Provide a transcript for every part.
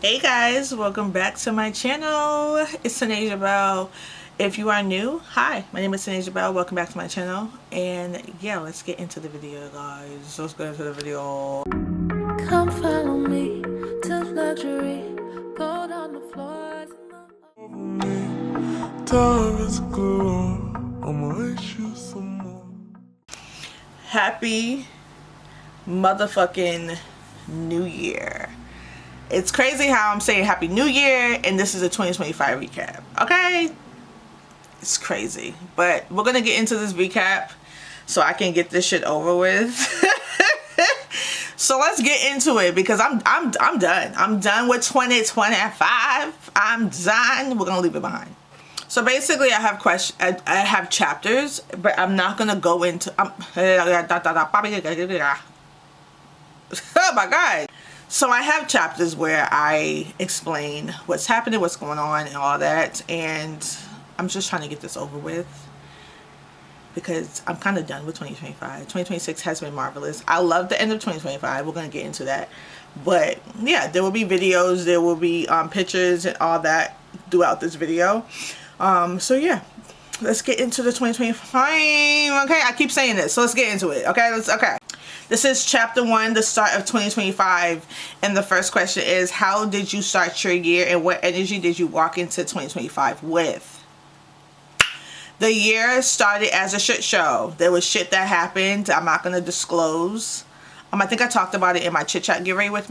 Hey guys, welcome back to my channel. It's Taneajah Bell. If you are new, hi, my name is Taneajah Bell. Welcome back to my channel. And yeah, let's get into the video, guys. Let's get into the video. Come follow me to luxury. Go down the floors. Happy motherfucking New Year. It's crazy how I'm saying Happy New Year and this is a 2025 recap. Okay? It's crazy. But we're gonna get into this recap so I can get this shit over with. So let's get into it because I'm done. I'm done with 2025. I'm done. We're gonna leave it behind. So basically I have chapters, but I'm not gonna go into oh my god. So I have chapters where I explain what's happening, what's going on and all that, and I'm just trying to get this over with because I'm kind of done with 2025. 2026 has been marvelous. I love the end of 2025. We're going to get into that. But yeah, there will be videos, there will be pictures and all that throughout this video. So yeah, let's get into the 2025. Okay, I keep saying this, so let's get into it. Okay, This is chapter 1, the start of 2025, and the first question is, how did you start your year and what energy did you walk into 2025 with? The year started as a shit show. There was shit that happened. I'm not going to disclose. I think I talked about it in my chit chat, get ready with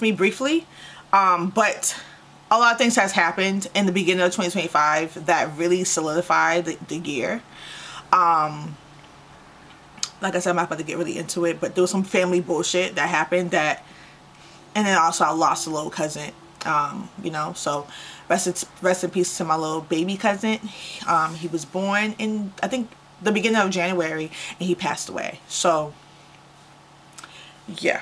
me briefly. But a lot of things has happened in the beginning of 2025 that really solidified the year. Like I said, I'm not about to get really into it, but there was some family bullshit that happened and then also I lost a little cousin, you know, so rest in peace to my little baby cousin. He was born in, I think, the beginning of January, and he passed away. So, yeah.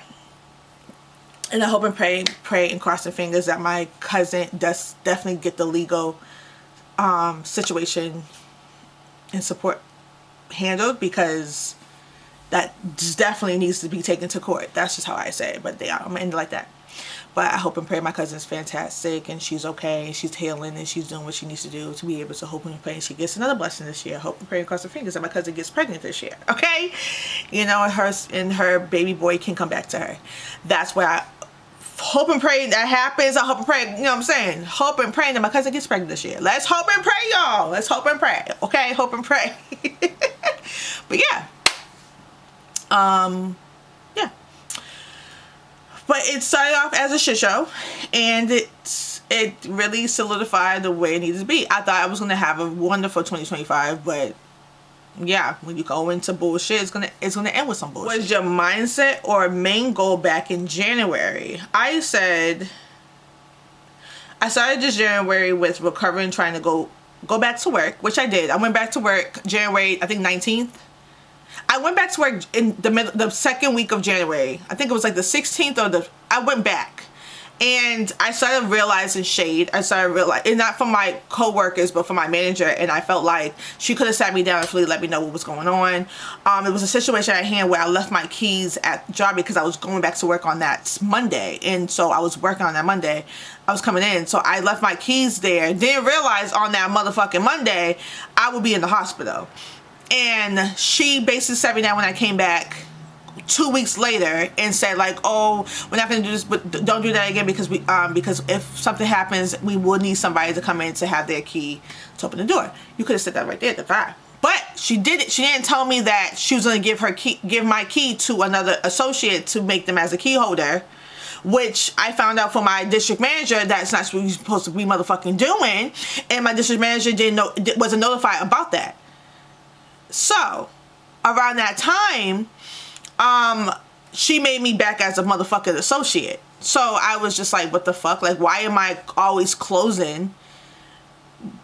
And I hope and pray and cross the fingers that my cousin does definitely get the legal situation and support handled, because that definitely needs to be taken to court. That's just how I say it, but I'm gonna end it like that. But I hope and pray my cousin's fantastic and she's okay, she's healing and she's doing what she needs to do to be able to hope and pray she gets another blessing this year. Hope and pray and cross her fingers that my cousin gets pregnant this year. Okay? You know, and her baby boy can come back to her. That's where I hope and pray that happens. I hope and pray, you know what I'm saying? Hope and pray that my cousin gets pregnant this year. Let's hope and pray, y'all. Let's hope and pray. Okay? Hope and pray. But yeah. Yeah. But it started off as a shit show, and it really solidified the way it needed to be. I thought I was gonna have a wonderful 2025, but yeah, when you go into bullshit, it's gonna end with some bullshit. What is your mindset or main goal back in January? I started this January with recovering, trying to go back to work, which I did. I went back to work January, I think 19th. I went back to work in the second week of January. I think it was like the 16th I went back. And I started realizing shade. I started realizing, and not from my co-workers, but from my manager. And I felt like she could have sat me down and really let me know what was going on. It was a situation at hand where I left my keys at the job because I was going back to work on that Monday. And so I was working on that Monday. I was coming in. So I left my keys there. Didn't realize on that motherfucking Monday, I would be in the hospital. And she basically sat me down when I came back 2 weeks later and said like, oh, we're not going to do this, but don't do that again because because if something happens, we will need somebody to come in to have their key to open the door. You could have said that right there at the time. But she did it. She didn't tell me that she was going to give my key to another associate to make them as a key holder, which I found out from my district manager that's not what you're supposed to be motherfucking doing. And my district manager wasn't notified about that. So, around that time, she made me back as a motherfucking associate. So I was just like, what the fuck? Like, why am I always closing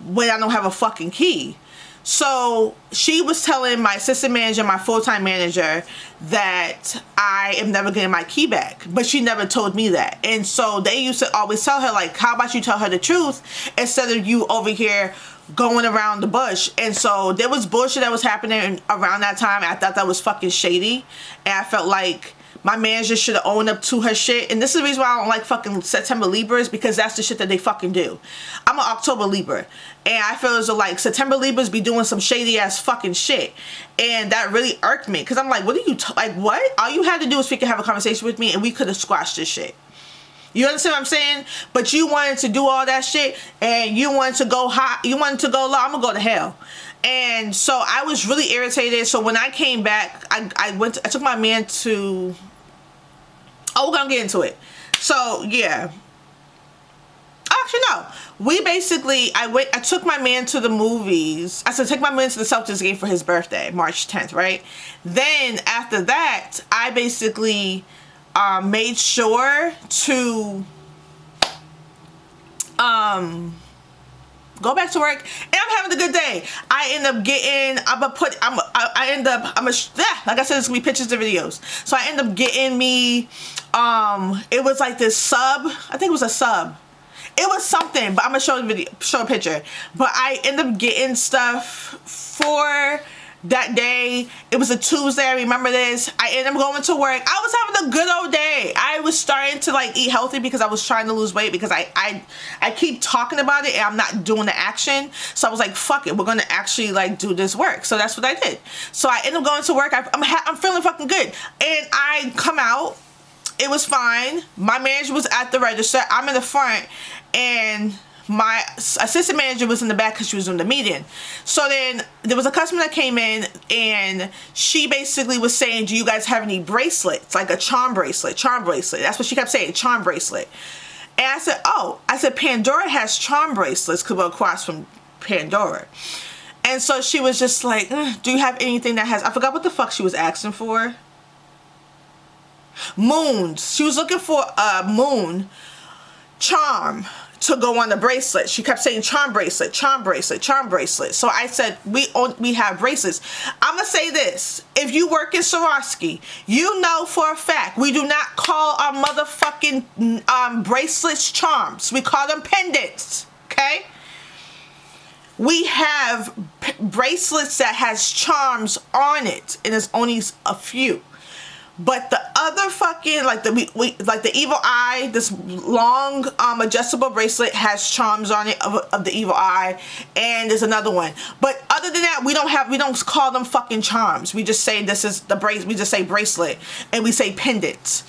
when I don't have a fucking key? So she was telling my assistant manager, my full-time manager, that I am never getting my key back. But she never told me that. And so they used to always tell her, like, how about you tell her the truth instead of you over here going around the bush. And so there was bullshit that was happening around that time. I thought that was fucking shady. And I felt like my manager should have owned up to her shit. And this is the reason why I don't like fucking September Libras, because that's the shit that they fucking do. I'm an October Libra, and I feel as though like September Libras be doing some shady ass fucking shit, and that really irked me, because I'm like, what are you like, what? All you had to do was freaking have a conversation with me and we could have squashed this shit. You understand what I'm saying? But you wanted to do all that shit, and you wanted to go high, you wanted to go low. I'm gonna go to hell. And so I was really irritated. So when I came back, I took my man to, we're gonna get into it. So yeah, actually no, we basically, I took my man to the movies. I said take my man to the Celtics game for his birthday, March 10th, right? Then after that, I basically made sure to go back to work, and I'm having a good day. I end up getting, like I said, it's gonna be pictures and videos. So I end up getting me, it was like this sub, I think it was a sub. It was something, but I'm gonna show a picture. But I end up getting stuff for that day. It was a Tuesday, I remember this. I ended up going to work. I was having a good old day. I was starting to like eat healthy because I was trying to lose weight, because I keep talking about it and I'm not doing the action. So I was like, fuck it, we're gonna actually like do this work. So that's what I did. So I ended up going to work. I'm feeling fucking good, and I come out. It was fine. My manager was at the register. I'm in the front, and my assistant manager was in the back because she was doing the meeting. So then there was a customer that came in, and she basically was saying, do you guys have any bracelets, like a charm bracelet? That's what she kept saying, charm bracelet. And I said, Pandora has charm bracelets because we're across from Pandora. And so she was just like, do you have anything that has, I forgot what the fuck she was asking for. Moons. She was looking for a moon charm to go on the bracelet. She kept saying charm bracelet, charm bracelet, charm bracelet. So I said, we have bracelets. I'm gonna say this: if you work in Swarovski, you know for a fact we do not call our motherfucking bracelets charms. We call them pendants. Okay? We have bracelets that has charms on it, and there's only a few. But the other fucking, like the evil eye, this long adjustable bracelet has charms on it of the evil eye, and there's another one. But other than that, we don't call them fucking charms. We just say this is the we just say bracelet, and we say pendants.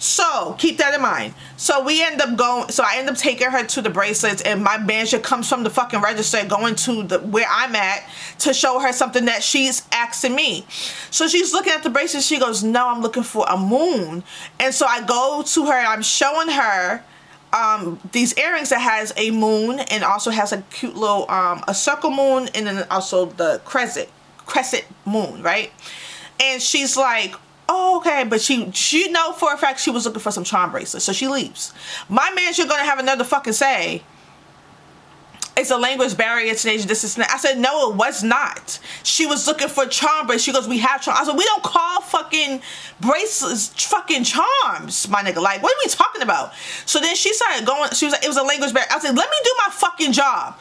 So keep that in mind. So I end up taking her to the bracelets, and my manager comes from the fucking register going to where I'm at to show her something that she's asking me. So she's looking at the bracelets. She goes, no, I'm looking for a moon. And so I go to her, I'm showing her these earrings that has a moon, and also has a cute little a circle moon, and then also the crescent moon, right? And she's like, oh, okay, but she know for a fact she was looking for some charm bracelets, so she leaves. My manager gonna have another fucking say, it's a language barrier, Taneajah, this is not. I said, no, it was not. She was looking for charm bracelets. She goes, we have charms. I said, we don't call fucking bracelets fucking charms, my nigga. Like, what are we talking about? So then she started going, she was like, it was a language barrier. I said, let me do my fucking job.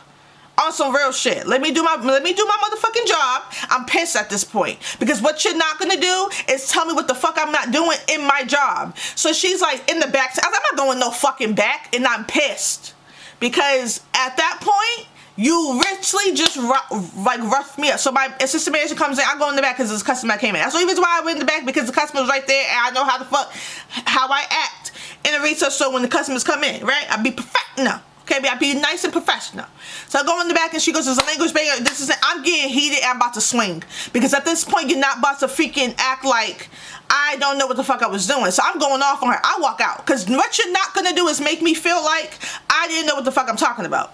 On some real shit. Let me do my motherfucking job. I'm pissed at this point, because what you're not gonna do is tell me what the fuck I'm not doing in my job. So she's like in the back. I was like, I'm not going no fucking back, and I'm pissed because at that point you richly just roughed me up. So my assistant manager comes in. I go in the back because this customer came in. That's the reason why I went in the back, because the customer was right there, and I know how I act in a retail store when the customers come in. Right? I be professional. Okay, I be nice and professional. So I go in the back, and she goes, there's a language barrier. I'm getting heated, and I'm about to swing. Because at this point, you're not about to freaking act like I don't know what the fuck I was doing. So I'm going off on her. I walk out. Because what you're not going to do is make me feel like I didn't know what the fuck I'm talking about.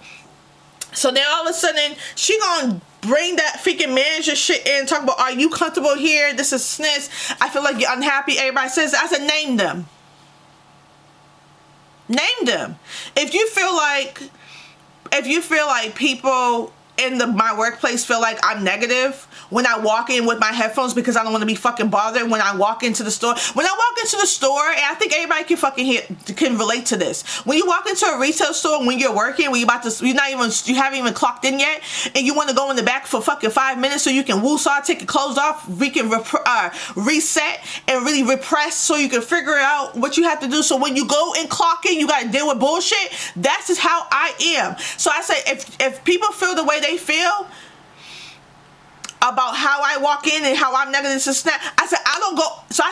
So then all of a sudden, she gonna bring that freaking manager shit in, talk about, are you comfortable here? This is SNIS. I feel like you're unhappy. Everybody says that. I said, name them. Name them. If you feel like people in my workplace feel like I'm negative when I walk in with my headphones because I don't want to be fucking bothered when I walk into the store. When I walk into the store, and I think everybody can relate to this. When you walk into a retail store when you're working, when you haven't even clocked in yet, and you want to go in the back for fucking 5 minutes so you can woosah, take your clothes off, we can reset and really repress so you can figure out what you have to do. So when you go and clock in, you got to deal with bullshit. That's just how I am. So I say, if people feel the way they feel about how I walk in and how I'm negative to snap, I said I don't go. So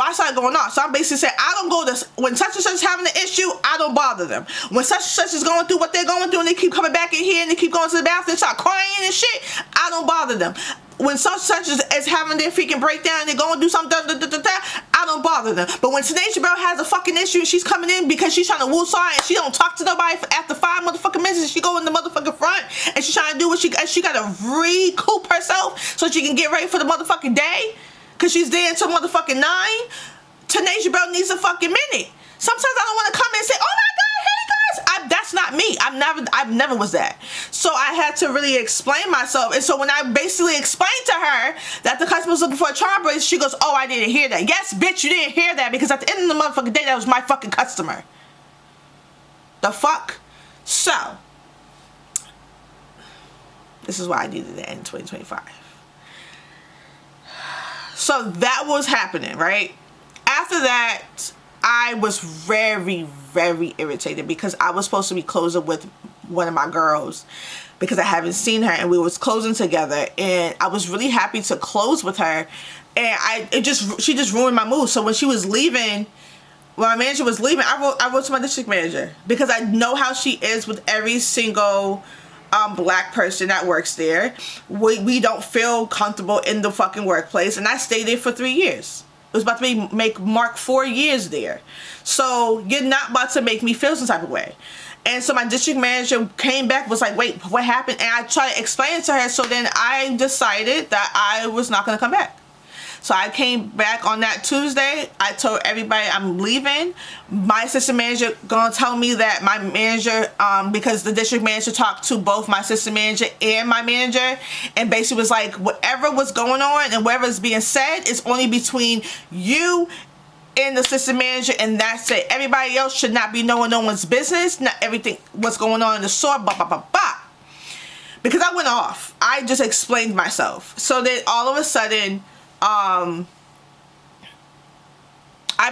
I started going off. So I basically said I don't go to, when such and such is having an issue, I don't bother them. When such and such is going through what they're going through and they keep coming back in here and they keep going to the bathroom and start crying and shit, I don't bother them. When such is having their freaking breakdown and they're going through something, I don't bother them. But when Taneajah Bell has a fucking issue and she's coming in because she's trying to woosah and she don't talk to nobody after 5 motherfucking minutes, and she go in the motherfucking front and she's trying to do what she got to recoup herself so she can get ready for the motherfucking day because she's there until motherfucking 9. Taneajah Bell needs a fucking minute. Sometimes I don't want to come in and say, oh my God, hey guys. That's not me. I've never was that. So I had to really explain myself. And so when I basically explained to her that the customer was looking for a charm bracelet, she goes, oh, I didn't hear that. Yes, bitch, you didn't hear that because at the end of the motherfucking day, that was my fucking customer. The fuck? So, this is why I needed to end 2025. So that was happening, right? After that, I was very, very irritated because I was supposed to be closing with one of my girls because I haven't seen her and we was closing together, and I was really happy to close with her, and she just ruined my mood. So when she was leaving, when my manager was leaving, I wrote to my district manager because I know how she is with every single black person that works there. We don't feel comfortable in the fucking workplace, and I stayed there for 3 years. It was about to mark 4 years there. So you're not about to make me feel some type of way. And so my district manager came back, was like, wait, what happened? And I tried to explain it to her. So then I decided that I was not going to come back. So I came back on that Tuesday. I told everybody I'm leaving. My assistant manager gonna tell me that my manager, because the district manager talked to both my assistant manager and my manager, and basically was like, whatever was going on and whatever is being said is only between you and the assistant manager, and that's it. Everybody else should not be knowing no one's business. Not everything what's going on in the store. Because I went off. I just explained myself. So then all of a sudden, I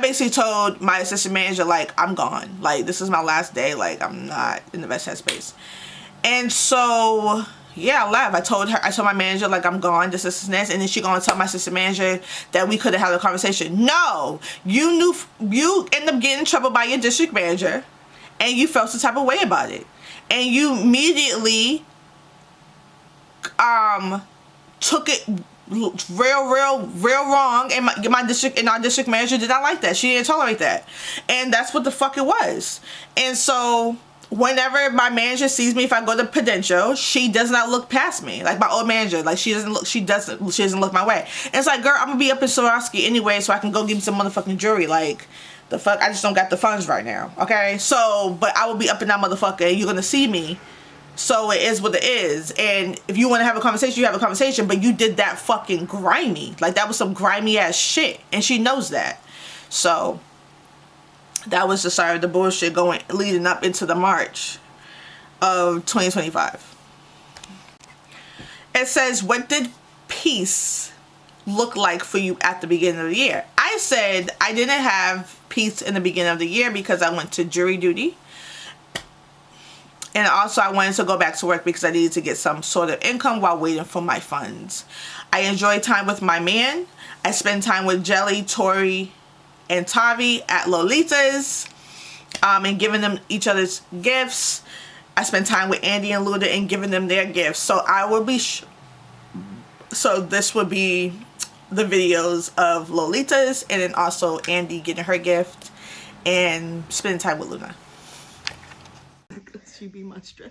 basically told my assistant manager, like, I'm gone. Like, this is my last day. Like, I'm not in the best headspace. And so, yeah, I left. I told my manager, like, I'm gone, this and then she gonna tell my assistant manager that we could have had a conversation. No, you end up getting in trouble by your district manager, and you felt some type of way about it. And you immediately, took it real wrong, and our district manager did not like that. She didn't tolerate that, and that's what the fuck it was. And so whenever my manager sees me, if I go to Prudential, she does not look past me. Like my old manager, like she doesn't look my way. And it's like, girl, I'm gonna be up in Swarovski anyway, so I can go give me some motherfucking jewelry. Like, the fuck, I just don't got the funds right now. Okay, so but I will be up in that motherfucker, and you're gonna see me. So it is what it is. And if you want to have a conversation, you have a conversation. But you did that fucking grimy. Like, that was some grimy ass shit. And she knows that. So that was the start of the bullshit leading up into the March of 2025. It says, what did peace look like for you at the beginning of the year? I said I didn't have peace in the beginning of the year because I went to jury duty. And also I wanted to go back to work because I needed to get some sort of income while waiting for my funds. I enjoyed time with my man. I spent time with Jelly, Tori, and Tavi at Lolita's, and giving them each other's gifts. I spent time with Andy and Luda and giving them their gifts. So so this would be the videos of Lolita's, and then also Andy getting her gift and spending time with Luna. She be my stress.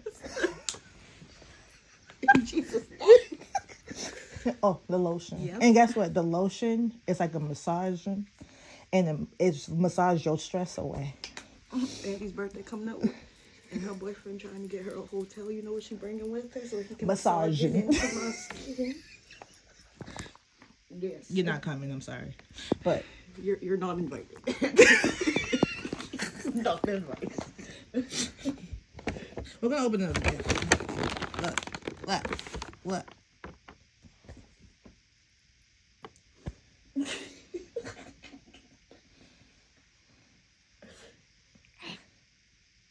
In Jesus' name. Oh, the lotion. Yep. And guess what? The lotion is like a massage, and it's massage your stress away. Oh, Andy's birthday coming up. And her boyfriend trying to get her a hotel. You know what she bringing with her so he can Massage it you. into my skin. Yes. You're not coming. I'm sorry, but You're not invited. not invited. We're gonna open another gift. Look.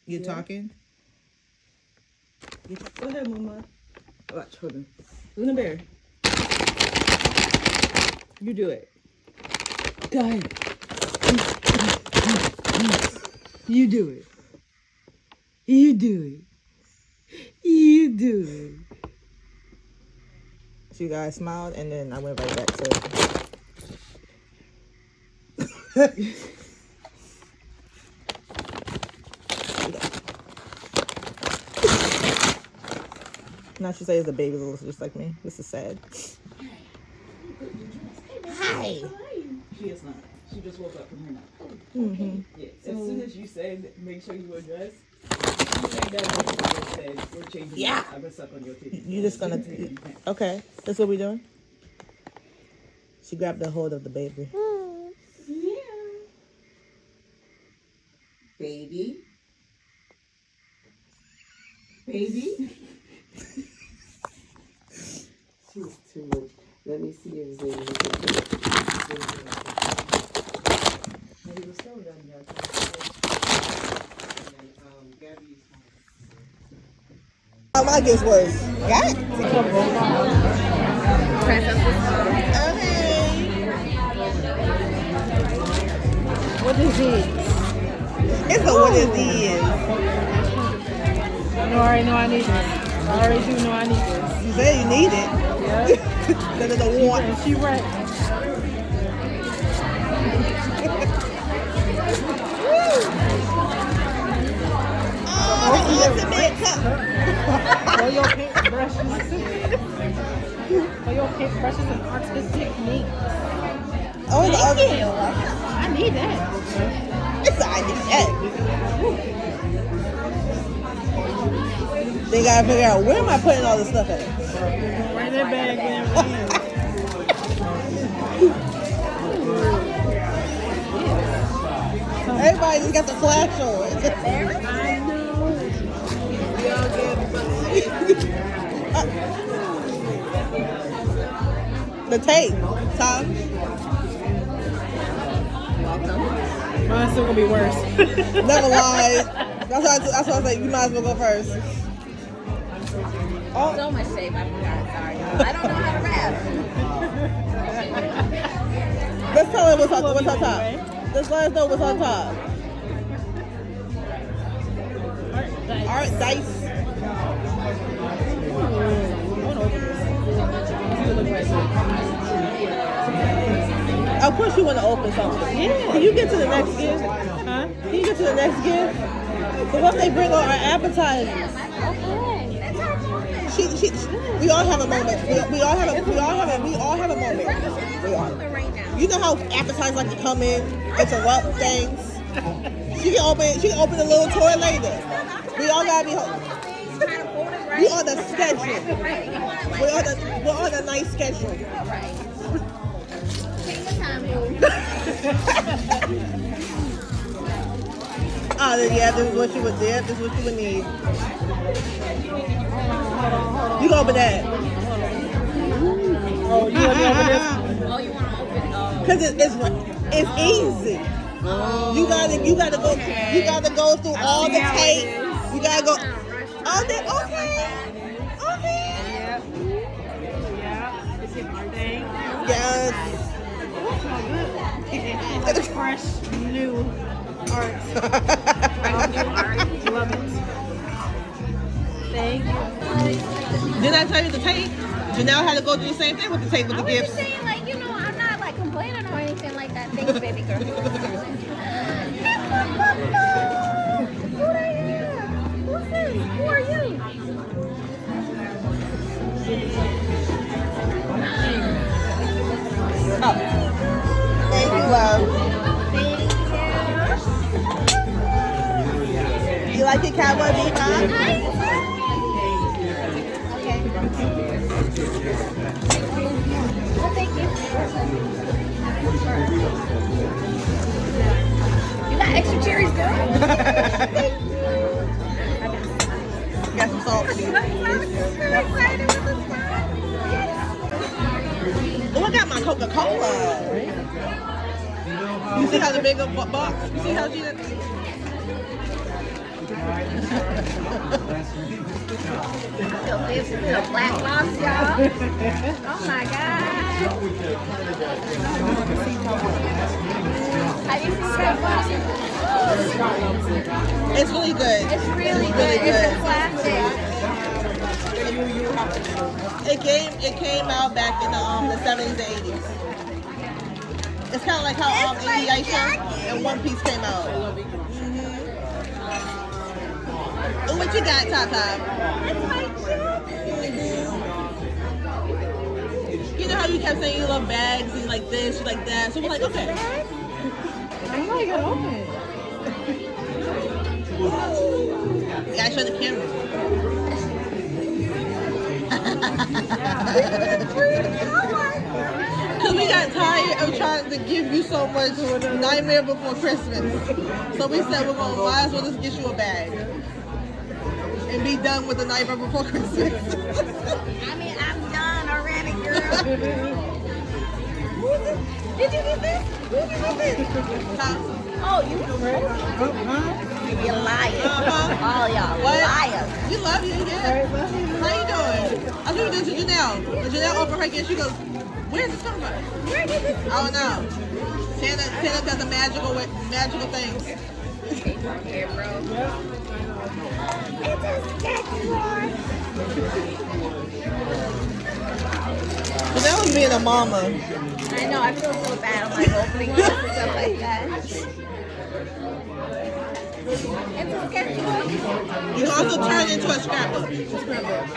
You talking? Go ahead, Mama. Watch, hold on. Luna Bear. You do it. Go ahead. You do it. You do it. You do it. So you guys smiled, and then I went right back to. Now she says the baby little just like me. This is sad. Hi. She is not. She just woke up from her nap. Mm-hmm. Yeah. As soon as you said, make sure you address. We're changing. Yeah. I'm gonna suck on your titty. You just gonna. Okay. That's what we doing. She grabbed the hold of the baby. Yeah. Baby. Baby. She's too much. Let me see if Zay was still done there. Gabby's How my gifts was. Got it? Okay. What is it? It's a what is this? No, I already know I need this. I already do know I need this. You said you need it. Yeah. That is a want. And she right. Oh, the ultimate cup. For your paintbrushes. For your paintbrushes and artistic techniques. Oh, the other. I need that. It's I need that. They gotta figure out where am I putting all this stuff at? Right in that bag there. Everybody just got the flash on. I know. The tape, Tom. Mine's still gonna be worse. Never lied. That's why I was like, you might as well go first. So much shape, I forgot. Sorry, y'all. I don't know how to rap. Let's tell her what's on top. Just let us know what's on top. Art dice. Of course you want to open something. Yeah. Can you get to the next gift? Huh? Can you get to the next gift? So once they bring on our appetizers. We all have a moment. We all have a moment. We all. You know how appetizers like to come in, interrupt things. She can open a little toy later. We all gotta be home. We on the schedule. We're on a nice schedule. Yeah, this is what you would do. This is what you would need. You go open that. Oh, you want to open this? Oh, you want to open? Oh. Cause it's easy. You gotta go through all the tape. You gotta go. Oh, okay. Yeah. It's your birthday. Yes. It's fresh, new art. Love it. Thank you. Didn't I tell you the tape? Janelle had to go do the same thing with the tape with the I was gifts. just saying, like, you know, I'm not like complaining or anything like that. Thanks, baby girl. Who they are? Who's this? Who are you? Oh. Thank you, love. Thank you. You like it, Cowboy Bebop? Okay. Oh, thank you. You got extra cherries, girl? Thank you. Got some salt. I'm so excited with this one. Oh, I got my Coca-Cola. You see how the bigger box? You see how she... I feel fancy with a black box, y'all. Oh my god. Have you seen that box? It's really good. It's really good. It's a classic. It came out back in the 70s and 80s. It's kind of like how It's my Inuyasha jacket. and One Piece came out. Oh, what you got, Tata? It's my jacket. You know how you kept saying you love bags and you like this, you like that. So we're like, okay. Oh my god, open. You gotta show the camera. Because we got tired of trying to give you so much Nightmare Before Christmas. So we said we're going to might as well just get you a bag. And be done with the Nightmare Before Christmas. I mean, I'm done already, girl. Did you get this? Who did you get this? Oh, you You liars. All y'all What? liars. We love you, yeah. How you doing? I was doing this to Janelle. When Janelle opened her gift, she goes, where's this coming from? Where did this I don't know. Santa does the magical things. here, bro? It's a sketchbook. Janelle was being a mama. I know, I feel so bad. I'm like opening gifts and stuff like that. It's a sketchbook. You can also turn it into a scrapbook. It's a scrapbook too.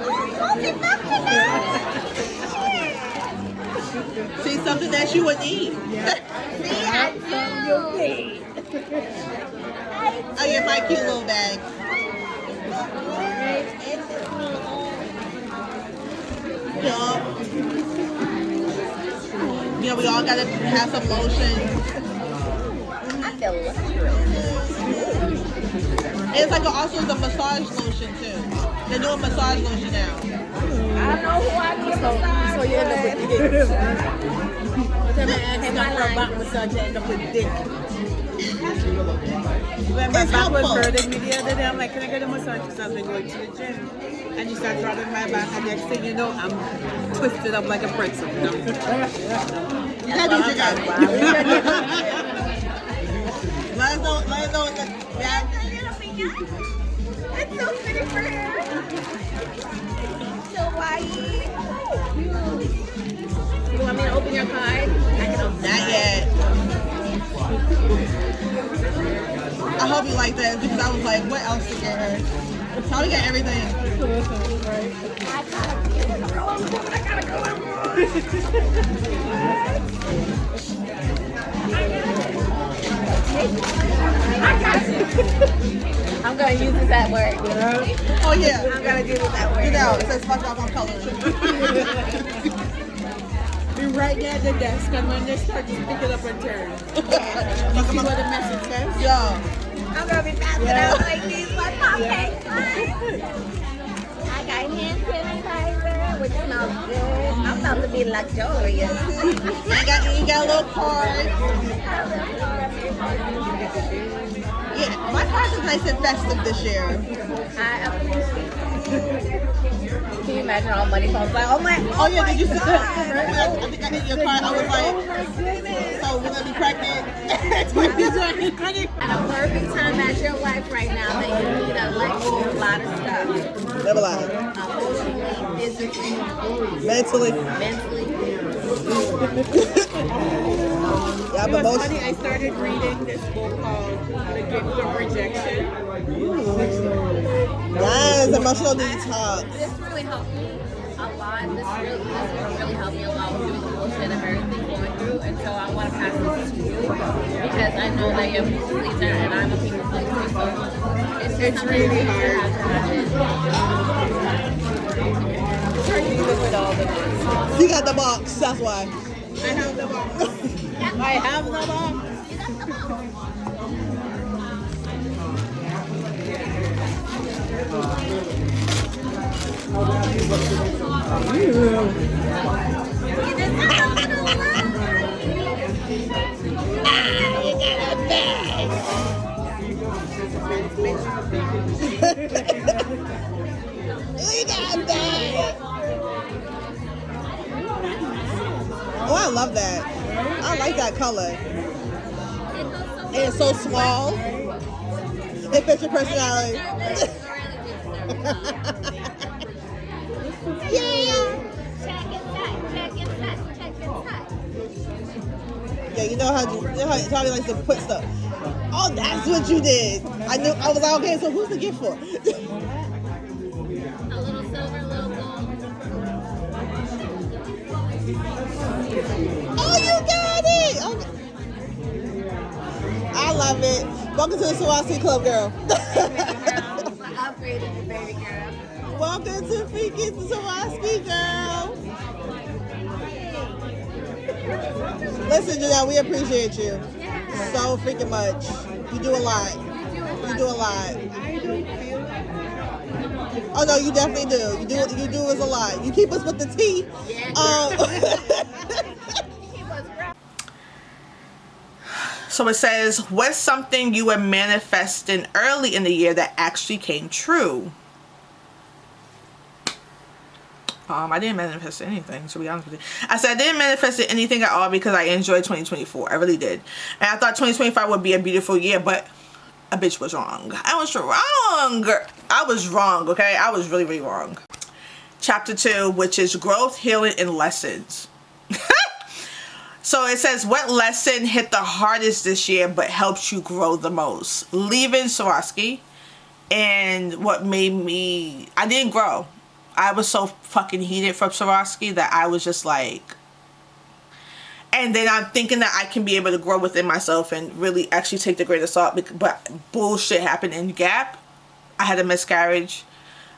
Oh, multifunctional. See, something that you would need. See, I do. Oh, yeah, my cute little bag. Yeah. You know, we all gotta have some lotion. I feel luxurious. It's like also the massage lotion too. They're doing massage lotion now. I don't know who I need to massage. So you end up with dick. Every time I ask Am I them for a lying? back massage, I end up with dick. When my It's back was helpful. hurting me the other day, I'm like, can I get a massage? Because I've been going to the gym. And you start rubbing my back, and next thing you know, I'm twisted up like a pretzel. That means you got it. Let us know in the back. It's so pretty for her. Kawaii. You want me to open your card? I can open Not yet. I hope you like that because I was like, what else to get her? Probably got everything. I'm gonna use this at work. Oh yeah. I'm gonna do this at work. You know, it says fuck off on color. Be right there at the desk, and when they start, just pick it up and turn. You see what the message says? Yo. I'm gonna be passing out like these my pop cakes. I got hand sanitizer, which smells good. I'm about to be luxurious. You got a little card. Yeah, my card is nice and festive this year. I appreciate it. Can you imagine all money phones like, oh my, Oh yeah, did you see that? I think I did your card. I was like, so we're gonna be pregnant. at a perfect time as your wife right now that you need a lot of stuff. Never lie. Emotionally, physically, Mentally. mentally. Yeah, It but was most. funny, I started reading this book called The Gift of Rejection. Yes, emotional detox. This really helped me a lot. This really helped me a lot with doing the bullshit of everything going through. And and so I want to pass this to you because I know that you're a people pleaser and I'm a people pleaser, so it's really hard. It's hard to live with all the things. You got the box, that's why. I have the box. I have the box. Oh, I love that. I like that color. And it's so small. It fits your personality. Yeah. Yeah, you know how Tommy likes to put stuff. Oh, that's what you did. I knew. I was like, okay, so who's the gift for? A little silver, a little gold. Oh, you got it. Okay. I love it. Welcome to the Swarovski Club, girl. I upgraded the baby girl. Welcome to freaking Swarovski, girl. Listen, Janelle, we appreciate you so freaking much. You do a lot. You do a lot. Oh no, you definitely do. You do us a lot. You keep us with the tea. So it says, what's something you were manifesting early in the year that actually came true? I didn't manifest anything, to be honest with you. I said I didn't manifest anything at all because I enjoyed 2024. I really did. And I thought 2025 would be a beautiful year, but a bitch was wrong. I was wrong. I was wrong, okay? I was really, really wrong. Chapter 2, which is growth, healing, and lessons. So it says, what lesson hit the hardest this year but helped you grow the most? Leaving Swarovski. And what made me... I didn't grow. I was so fucking heated from Swarovski that I was just like... And then I'm thinking that I can be able to grow within myself and really actually take the grain of salt. But bullshit happened in Gap. I had a miscarriage.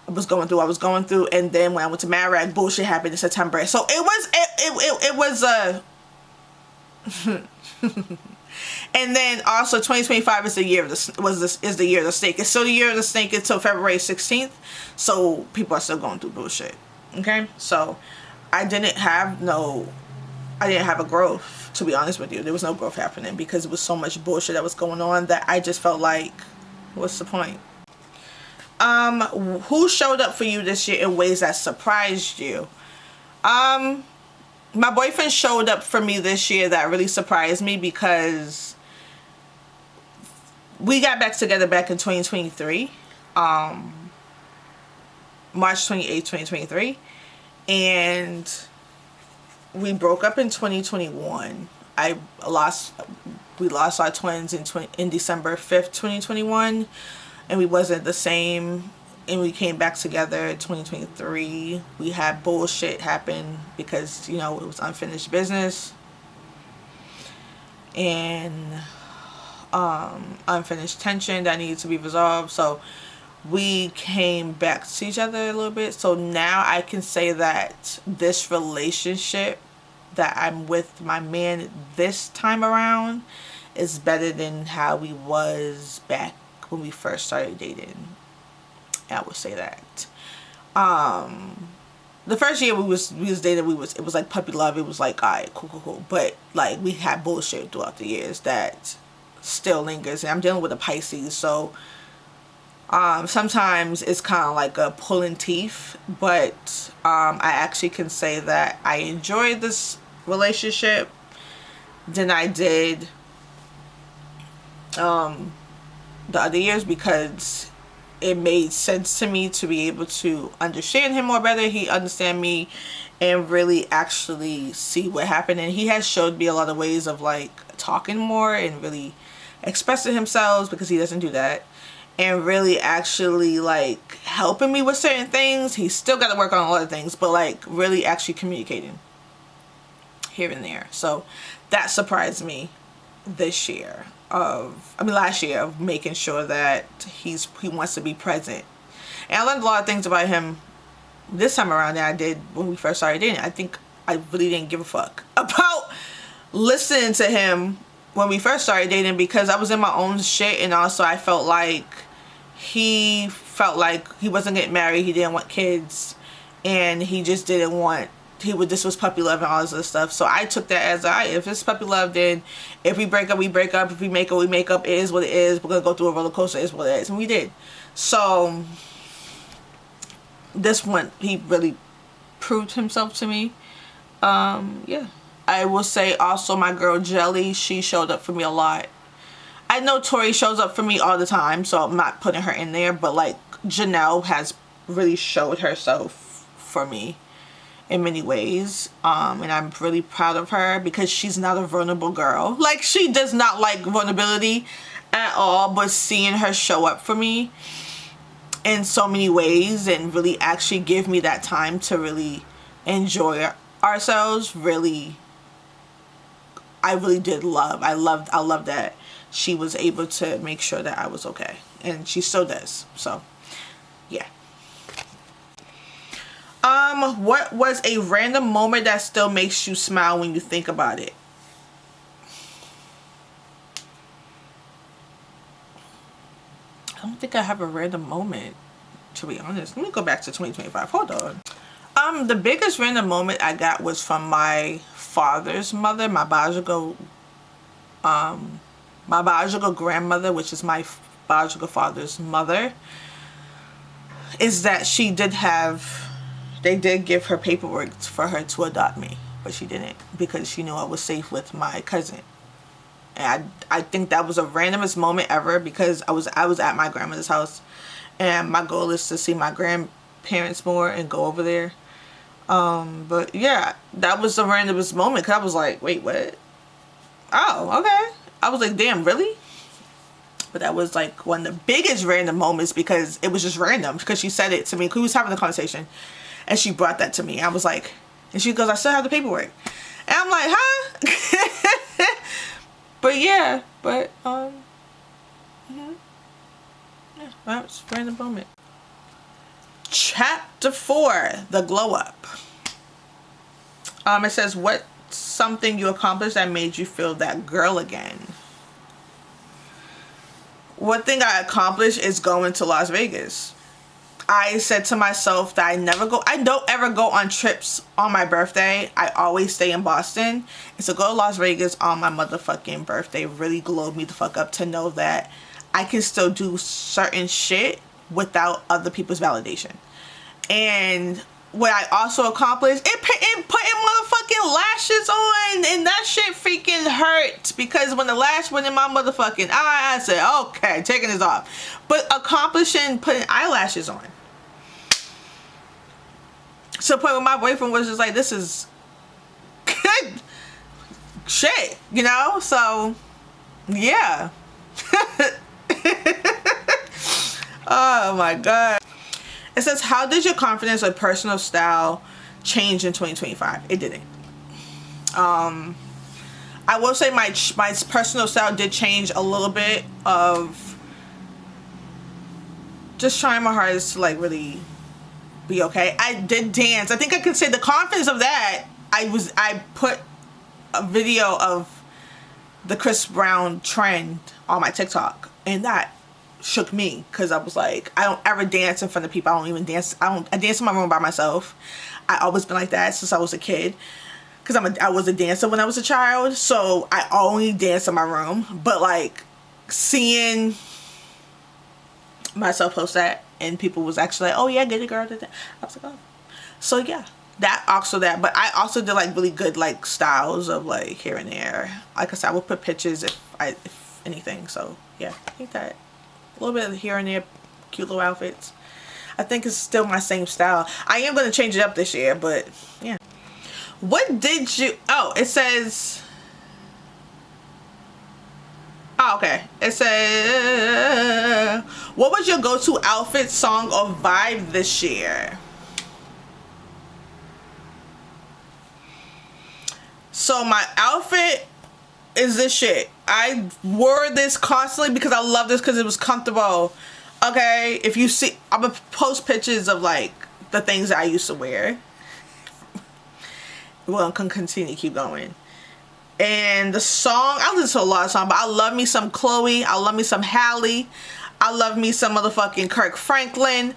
I was going through. And then when I went to Marag, bullshit happened in September. So it was a... And then also 2025 is the year of the year of the snake. It's still the year of the snake until February 16th. So people are still going through bullshit. Okay? So I didn't have a growth, to be honest with you. There was no growth happening because it was so much bullshit that was going on that I just felt like, what's the point? Who showed up for you this year in ways that surprised you? My boyfriend showed up for me this year that really surprised me because we got back together back in 2023, March 28th, 2023, and we broke up in 2021. We lost our twins in December 5th, 2021, and we wasn't the same. And we came back together in 2023. We had bullshit happen because, you know, it was unfinished business. And unfinished tension that needed to be resolved. So we came back to each other a little bit. So now I can say that this relationship that I'm with my man this time around is better than how we was back when we first started dating. I would say that. The first year we was dating, it was like puppy love. It was like, alright, cool. But like we had bullshit throughout the years that still lingers. And I'm dealing with a Pisces, so sometimes it's kind of like a pulling teeth. But I actually can say that I enjoyed this relationship than I did the other years because it made sense to me to be able to understand him more better. He understand me and really actually see what happened. And he has showed me a lot of ways of like talking more and really expressing himself, because he doesn't do that, and really actually like helping me with certain things. He's still got to work on a lot of things, but like really actually communicating. here and there. So that surprised me this year last year, of making sure that he wants to be present. And I learned a lot of things about him this time around that I did when we first started dating. I think I really didn't give a fuck about listening to him when we first started dating, because I was in my own shit, and also I felt like he wasn't getting married, he didn't want kids, and he just didn't want, this was puppy love and all this other stuff. So I took that as, if it's puppy love, then if we break up, we break up. If we make up, we make up. It is what it is. We're going to go through a roller coaster. It is what it is. And we did. So this one, he really proved himself to me. Yeah. I will say also my girl Jelly, she showed up for me a lot. I know Tori shows up for me all the time, so I'm not putting her in there. But like Janelle has really showed herself for me in many ways, and I'm really proud of her, because she's not a vulnerable girl. Like, she does not like vulnerability at all, but seeing her show up for me in so many ways and really actually give me that time to really enjoy ourselves, really, I really did love. I love that she was able to make sure that I was okay, and she still does. So yeah. What was a random moment that still makes you smile when you think about it? I don't think I have a random moment, to be honest. Let me go back to 2025. Hold on. The biggest random moment I got was from my father's mother, my biological grandmother, which is my biological father's mother, is that she did have, they did give her paperwork for her to adopt me, but she didn't, because she knew I was safe with my cousin. And I think that was the randomest moment ever, because I was at my grandmother's house, and my goal is to see my grandparents more and go over there. But yeah, that was the randomest moment, because I was like, wait, what? Oh, okay. I was like, damn, really? But that was like one of the biggest random moments, because it was just random, because she said it to me. We was having a conversation, and she brought that to me. I was like, and she goes, I still have the paperwork. And I'm like, huh? But yeah, yeah, that was a random moment. Chapter 4, the glow up. It says, what's something you accomplished that made you feel that girl again? One thing I accomplished is going to Las Vegas. I said to myself that I don't ever go on trips on my birthday. I always stay in Boston. And so go to Las Vegas on my motherfucking birthday really glowed me the fuck up, to know that I can still do certain shit without other people's validation. And what I also accomplished, it putting motherfucking lashes on, and that shit freaking hurt, because when the lash went in my motherfucking eye, I said, okay, taking this off. But accomplishing putting eyelashes on, to the point where my boyfriend was just like, this is good shit, you know? So yeah. Oh my god. It says, how did your confidence or personal style change in 2025? It didn't. I will say my personal style did change a little bit, of just trying my hardest to like really be okay. I did dance. I think I could say the confidence of that, I put a video of the Chris Brown trend on my TikTok, and that shook me, because I was like, I don't ever dance in front of people. I don't even dance. I dance in my room by myself. I always been like that since I was a kid, because I was a dancer when I was a child, so I only dance in my room. But like seeing myself post that, and people was actually like, oh yeah, get it, girl, did that. I was like, oh. So yeah, that also that. But I also did like really good like styles of like here and there. Like I said, I would put pictures if anything. So yeah, I think that a little bit of here and there, cute little outfits. I think it's still my same style. I am going to change it up this year, but yeah. What did you, oh, it says, oh, okay. It says, what was your go-to outfit, song, or vibe this year? So my outfit is this shit. I wore this constantly because I love this because it was comfortable. Okay, if you see, I'm gonna post pictures of like the things that I used to wear. Well, I can continue to keep going. And the song, I listen to a lot of songs, but I love me some Chloe. I love me some Halle. I love me some motherfucking Kirk Franklin.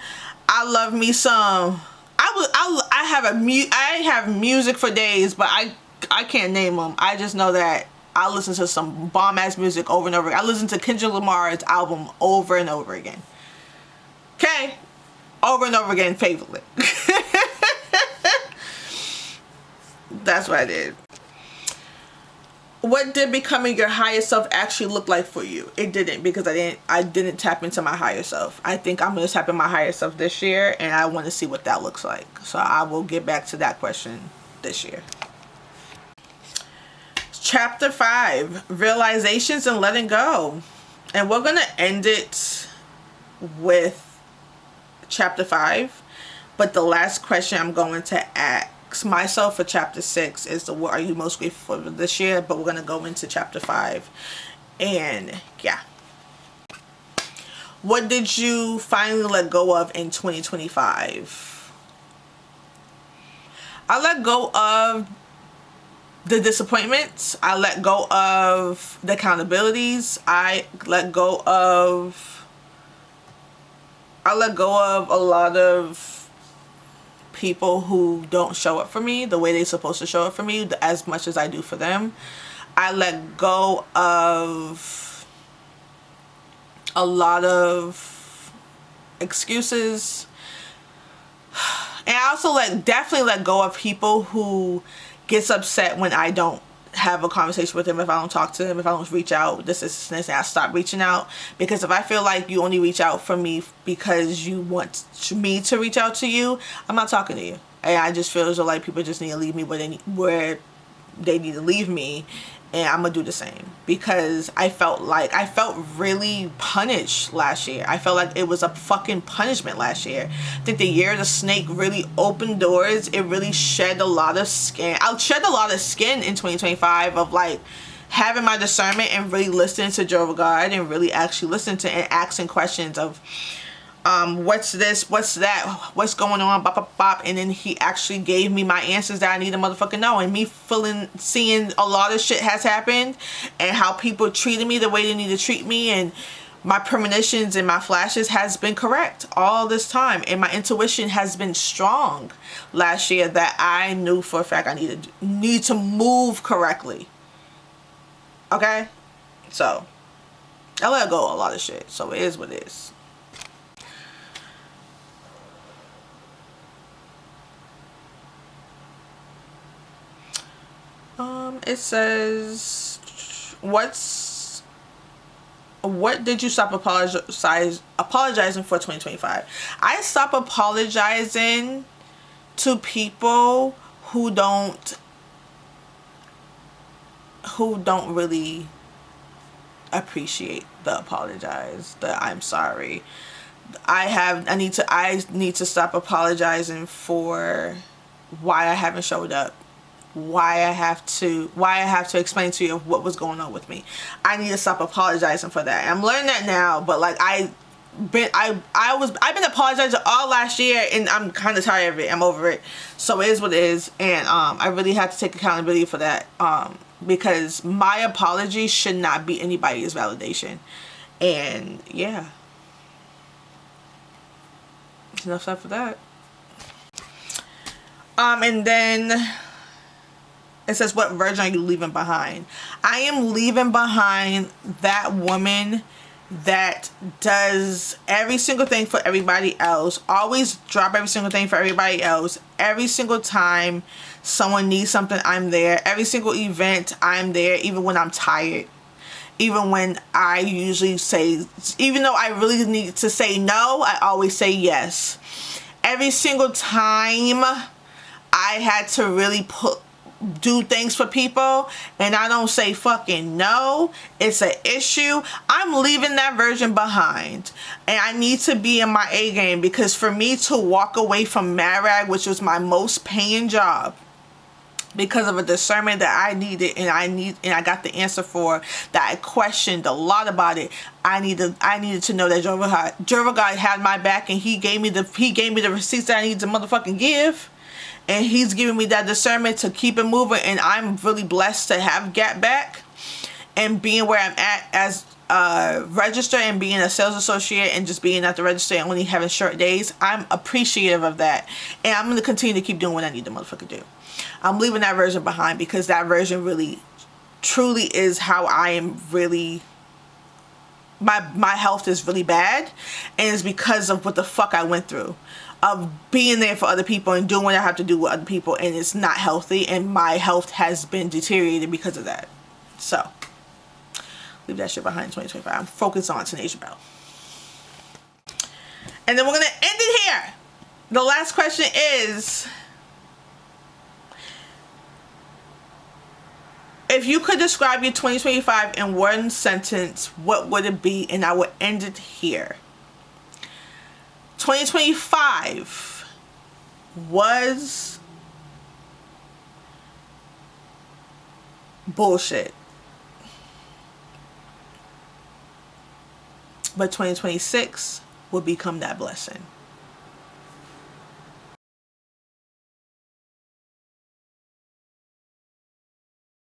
I love me some. I have music for days, but I can't name them. I just know that I listen to some bomb ass music over and over. I listen to Kendrick Lamar's album over and over again. Okay, over and over again, favorite. That's what I did. What did becoming your higher self actually look like for you? It didn't, because I didn't tap into my higher self. I think I'm going to tap in my higher self this year, and I want to see what that looks like. So I will get back to that question this year. Chapter 5, realizations and letting go. And we're going to end it with chapter 5, but the last question I'm going to ask myself for chapter 6 is what are you most grateful for this year, but we're going to go into chapter 5. And yeah, what did you finally let go of in 2025? I let go of the disappointments. I let go of the accountabilities. I let go of a lot of people who don't show up for me the way they're supposed to show up for me as much as I do for them. I let go of a lot of excuses. And I also definitely let go of people who gets upset when I don't have a conversation with them, if I don't talk to them, if I don't reach out, this, and I stop reaching out. Because if I feel like you only reach out for me because you want me to reach out to you, I'm not talking to you. And I just feel as though like people just need to leave me where they need to leave me, and I'm gonna do the same. Because I felt really punished last year. I felt like it was a fucking punishment last year. I think the year of the snake really opened doors. It really shed a lot of skin. I'll shed a lot of skin in 2025 of like having my discernment and really listening to Jehovah God and really actually listening to and asking questions of what's this, what's that, what's going on, bop, bop, bop. And then he actually gave me my answers that I need to motherfucking know. And me seeing a lot of shit has happened, and how people treated me the way they need to treat me, and my premonitions and my flashes has been correct all this time. And my intuition has been strong last year that I knew for a fact I need to move correctly. Okay? So, I let go of a lot of shit. So it is what it is. It says, what did you stop apologizing for 2025? I stopped apologizing to people who don't really appreciate the apologize, the I'm sorry. I need to stop apologizing for why I haven't showed up. Why I have to explain to you what was going on with me. I need to stop apologizing for that. I'm learning that now, but like I've been apologizing all last year, and I'm kind of tired of it. I'm over it. So it is what it is, and I really have to take accountability for that, because my apology should not be anybody's validation. And yeah, that's enough said for that. And then it says, what version are you leaving behind? I am leaving behind that woman that does every single thing for everybody else. Always drop every single thing for everybody else. Every single time someone needs something, I'm there. Every single event, I'm there, even when I'm tired. Even when I usually say, even though I really need to say no, I always say yes. Every single time I had to really do things for people and I don't say fucking no, it's an issue, I'm leaving that version behind. And I need to be in my A game, because for me to walk away from Marag, which was my most paying job, because of a discernment that I needed, and I got the answer for that. I questioned a lot about it. I needed to know that Jehovah God had my back, and he gave me the receipts that I need to motherfucking give, and he's giving me that discernment to keep it moving. And I'm really blessed to have Gap back and being where I'm at as a register and being a sales associate and just being at the register and only having short days. I'm appreciative of that, and I'm going to continue to keep doing what I need to motherfucking do. I'm leaving that version behind because that version really truly is how I am really, my health is really bad, and it's because of what the fuck I went through of being there for other people and doing what I have to do with other people, and it's not healthy, and my health has been deteriorated because of that. So leave that shit behind in 2025. I'm focused on Taneajah Bell. And then we're gonna end it here. The last question is, if you could describe your 2025 in one sentence, what would it be? And I will end it here. 2025 was bullshit. But 2026 will become that blessing.